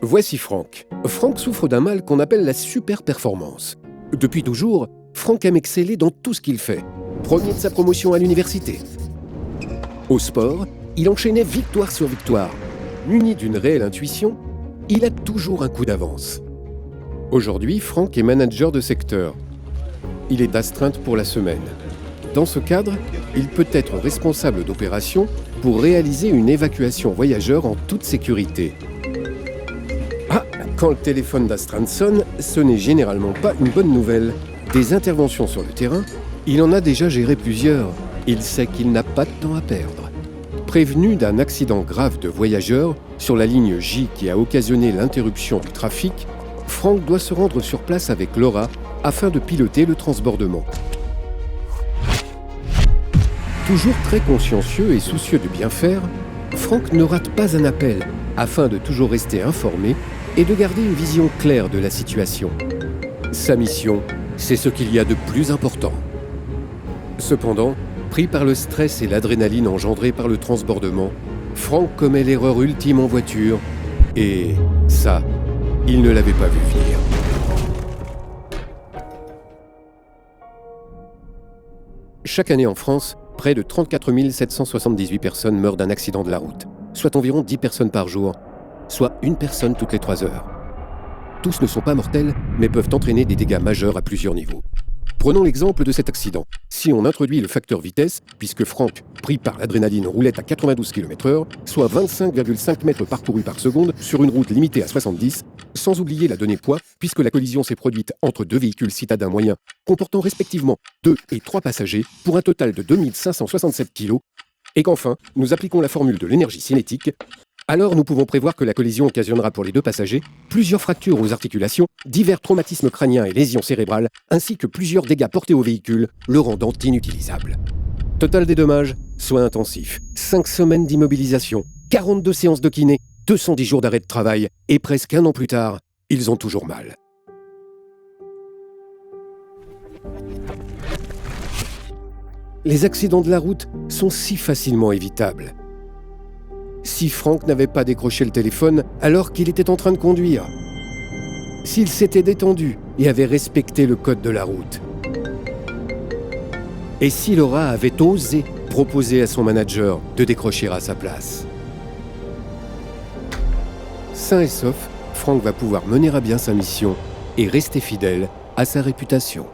Voici Franck. Franck souffre d'un mal qu'on appelle la super-performance. Depuis toujours, Franck aime exceller dans tout ce qu'il fait. Premier de sa promotion à l'université. Au sport, il enchaînait victoire sur victoire. Muni d'une réelle intuition, il a toujours un coup d'avance. Aujourd'hui, Franck est manager de secteur. Il est d'astreinte pour la semaine. Dans ce cadre, il peut être responsable d'opération pour réaliser une évacuation voyageur en toute sécurité. Ah, quand le téléphone d'astreinte sonne, ce n'est généralement pas une bonne nouvelle. Des interventions sur le terrain, il en a déjà géré plusieurs. Il sait qu'il n'a pas de temps à perdre. Prévenu d'un accident grave de voyageurs sur la ligne J qui a occasionné l'interruption du trafic, Franck doit se rendre sur place avec Laura afin de piloter le transbordement. Toujours très consciencieux et soucieux de bien faire, Franck ne rate pas un appel afin de toujours rester informé et de garder une vision claire de la situation. Sa mission, c'est ce qu'il y a de plus important. Cependant, pris par le stress et l'adrénaline engendrée par le transbordement, Franck commet l'erreur ultime en voiture et ça, il ne l'avait pas vu venir. Chaque année en France, près de 34 778 personnes meurent d'un accident de la route, soit environ 10 personnes par jour, soit une personne toutes les 3 heures. Tous ne sont pas mortels, mais peuvent entraîner des dégâts majeurs à plusieurs niveaux. Prenons l'exemple de cet accident. Si on introduit le facteur vitesse, puisque Franck, pris par l'adrénaline, roulait à 92 km/h, soit 25,5 mètres parcourus par seconde sur une route limitée à 70, sans oublier la donnée poids, puisque la collision s'est produite entre deux véhicules citadins moyens, comportant respectivement 2 et 3 passagers, pour un total de 2567 kg, et qu'enfin, nous appliquons la formule de l'énergie cinétique, alors nous pouvons prévoir que la collision occasionnera pour les 2 passagers plusieurs fractures aux articulations, divers traumatismes crâniens et lésions cérébrales, ainsi que plusieurs dégâts portés au véhicule, le rendant inutilisable. Total des dommages, soins intensifs, 5 semaines d'immobilisation, 42 séances de kiné, 210 jours d'arrêt de travail, et presque 1 an plus tard, ils ont toujours mal. Les accidents de la route sont si facilement évitables. Si Franck n'avait pas décroché le téléphone alors qu'il était en train de conduire. S'il s'était détendu et avait respecté le code de la route. Et si Laura avait osé proposer à son manager de décrocher à sa place. Sain et sauf, Franck va pouvoir mener à bien sa mission et rester fidèle à sa réputation.